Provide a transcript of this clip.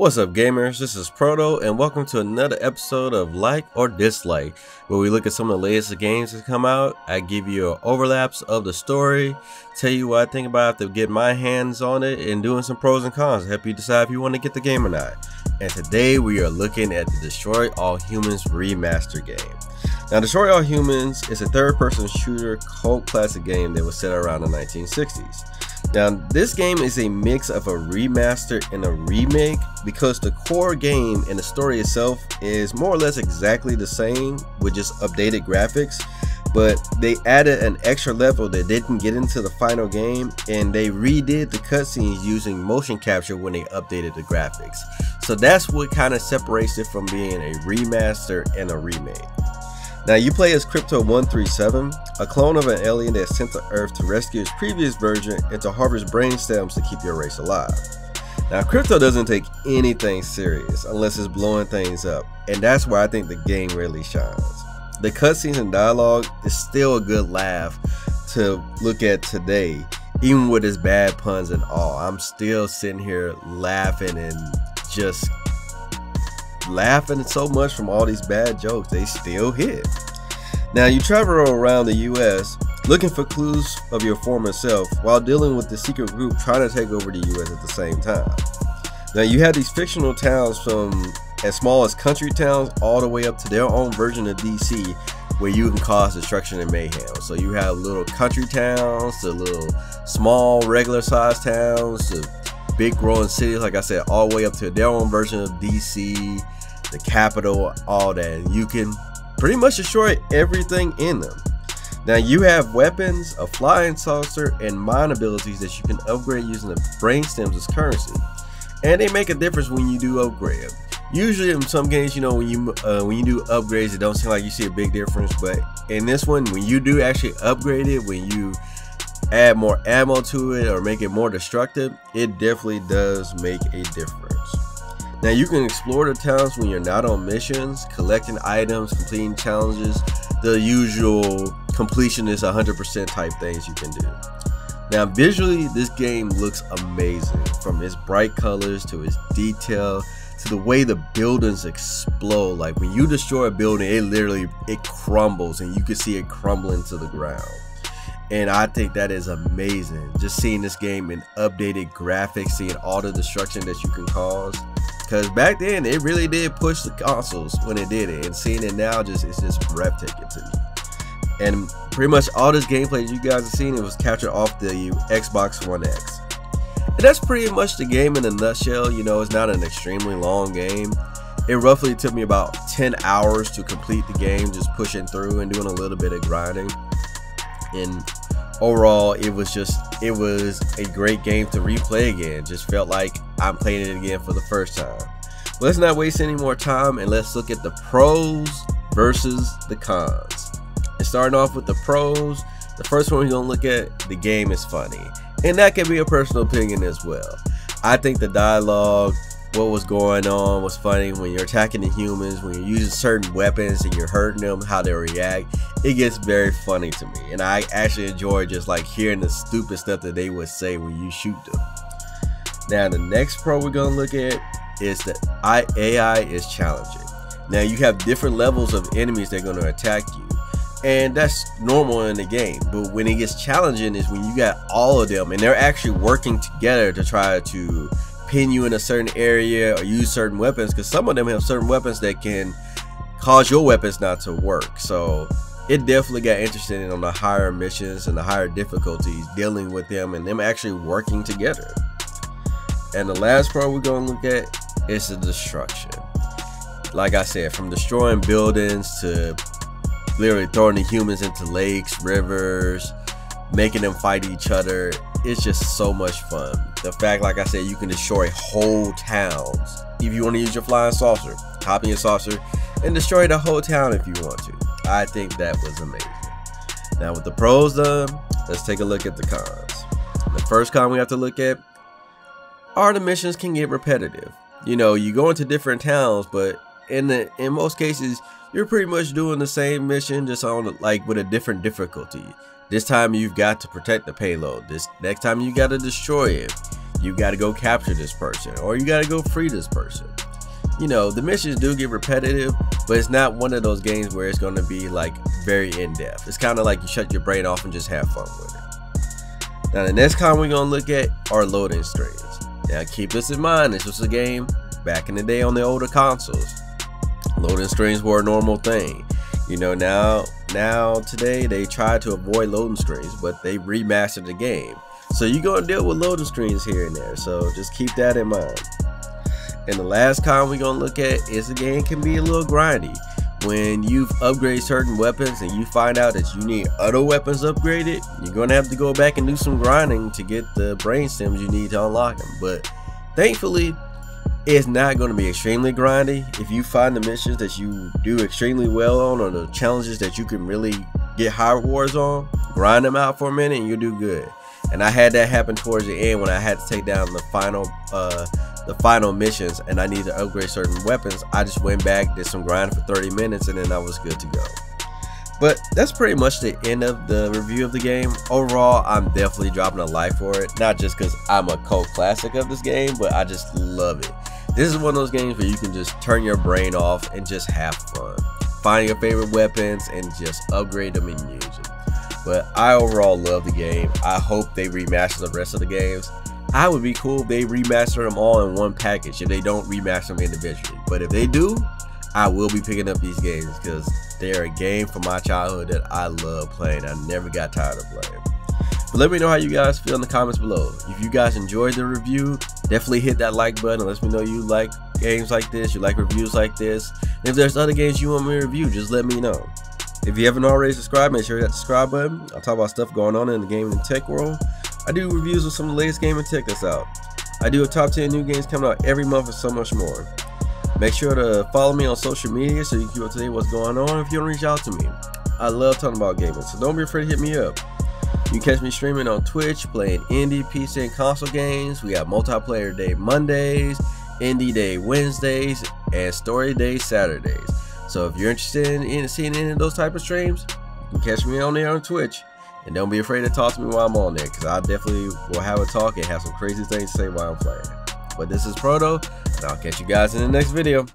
What's up, gamers? This is Proto, and welcome to another episode of Like or Dislike, where we look at some of the latest games that come out. I give you overlaps of the story, tell you what I think about to get my hands on it, and doing some pros and cons to help you decide if you want to get the game or not. And today we are looking at the Destroy All Humans remaster game. Now, Destroy All Humans is a third-person shooter cult classic game that was set around the 1960s. Now, this game is a mix of a remaster and a remake because the core game and the story itself is more or less exactly the same with just updated graphics, but they added an extra level that didn't get into the final game, and they redid the cutscenes using motion capture when they updated the graphics. So that's what kind of separates it from being a remaster and a remake. Now, you play as Crypto 137, a clone of an alien that's sent to Earth to rescue his previous version and to harvest brain stems to keep your race alive. Now, Crypto doesn't take anything serious unless it's blowing things up, and that's where I think the game really shines. The cutscenes and dialogue is still a good laugh to look at today, even with its bad puns and all. I'm still sitting here laughing and just laughing so much from all these bad jokes. They still hit. Now, you travel around the US looking for clues of your former self while dealing with the secret group trying to take over the US at the same time. Now, you have these fictional towns from as small as country towns all the way up to their own version of DC where you can cause destruction and mayhem. So you have little country towns to little small regular sized towns to big growing cities, like I said, all the way up to their own version of DC, the capital, all that. And you can pretty much destroy everything in them. Now, you have weapons, a flying saucer, and mine abilities that you can upgrade using the brain stems as currency. And they make a difference when you do upgrade them. Usually in some games, you know, when you do upgrades, it don't seem like you see a big difference. But in this one, when you do actually upgrade it, when you add more ammo to it or make it more destructive, it definitely does make a difference. Now, you can explore the towns when you're not on missions, collecting items, completing challenges, the usual completionist 100% type things you can do. Now, visually, this game looks amazing, from its bright colors to its detail to the way the buildings explode. Like when you destroy a building, it crumbles and you can see it crumbling to the ground. And I think that is amazing, just seeing this game in updated graphics, seeing all the destruction that you can cause. Because back then, it really did push the consoles when it did it. And seeing it now, it's just breathtaking to me. And pretty much all this gameplay you guys have seen, it was captured off the Xbox One X. And that's pretty much the game in a nutshell. You know, it's not an extremely long game. It roughly took me about 10 hours to complete the game, just pushing through and doing a little bit of grinding. And overall, it was a great game to replay again. Just felt like I'm playing it again for the first time. But let's not waste any more time, and let's look at the pros versus the cons. And starting off with the pros, the first one we're gonna look at, the game is funny, and that can be a personal opinion as well. I think the dialogue, what was going on, was funny. When you're attacking the humans, when you're using certain weapons and you're hurting them, how they react, it gets very funny to me. And I actually enjoy just like hearing the stupid stuff that they would say when you shoot them. Now, the next pro we're gonna look at is that AI is challenging. Now, you have different levels of enemies that are gonna attack you, and that's normal in the game. But when it gets challenging is when you got all of them and they're actually working together to try to pin you in a certain area or use certain weapons, because some of them have certain weapons that can cause your weapons not to work. So it definitely got interesting on the higher missions and the higher difficulties, dealing with them and them actually working together. And the last part we're going to look at is the destruction. Like I said, from destroying buildings to literally throwing the humans into lakes, rivers, making them fight each other, it's just so much fun. The fact, like I said, you can destroy whole towns. If you want to use your flying saucer, hop in your saucer and destroy the whole town if you want to. I think that was amazing. Now, with the pros done, let's take a look at the cons. The first con we have to look at are the missions can get repetitive. You know, you go into different towns, but in most cases, you're pretty much doing the same mission, just on like with a different difficulty. This time you've got to protect the payload. This next time you got to destroy it. you got to go capture this person, or you got to go free this person. You know, the missions do get repetitive, but it's not one of those games where it's going to be like very in-depth. It's kind of like you shut your brain off and just have fun with it. Now the next con we're going to look at are loading screens. Now keep this in mind, this was a game back in the day on the older consoles. Loading screens were a normal thing. You know, now today they try to avoid loading screens, but they remastered the game. So you're going to deal with loading screens here and there, so just keep that in mind. And the last con we're going to look at is the game can be a little grindy. When you've upgraded certain weapons and you find out that you need other weapons upgraded, you're going to have to go back and do some grinding to get the brain stems you need to unlock them. But thankfully, it's not going to be extremely grindy. If you find the missions that you do extremely well on, or the challenges that you can really get high rewards on, grind them out for a minute and you'll do good. And I had that happen towards the end when I had to take down the final missions and I needed to upgrade certain weapons. I just went back, did some grinding for 30 minutes, and then I was good to go. But that's pretty much the end of the review of the game. Overall, I'm definitely dropping a like for it, not just because I'm a cult classic of this game, but I just love it. This is one of those games where you can just turn your brain off and just have fun. Find your favorite weapons and just upgrade them and use them. But I overall love the game. I hope they remaster the rest of the games. I would be cool if they remaster them all in one package, if they don't remaster them individually. But if they do, I will be picking up these games because they're a game from my childhood that I love playing. I never got tired of playing. But let me know how you guys feel in the comments below. If you guys enjoyed the review, definitely hit that like button. Let me know you like games like this, you like reviews like this. And if there's other games you want me to review, just let me know. If you haven't already subscribed, make sure you hit that subscribe button. I'll talk about stuff going on in the gaming and tech world. I do reviews of some of the latest gaming tech that's out. I do a top 10 new games coming out every month and so much more. Make sure to follow me on social media so you can keep up to date what's going on if you want to reach out to me. I love talking about gaming, so don't be afraid to hit me up. You can catch me streaming on Twitch, playing indie, PC, and console games. We got multiplayer day Mondays, indie day Wednesdays, and story day Saturdays. So if you're interested in seeing any of those type of streams, you can catch me on there on Twitch. And don't be afraid to talk to me while I'm on there, because I definitely will have a talk and have some crazy things to say while I'm playing. But this is Proto, and I'll catch you guys in the next video.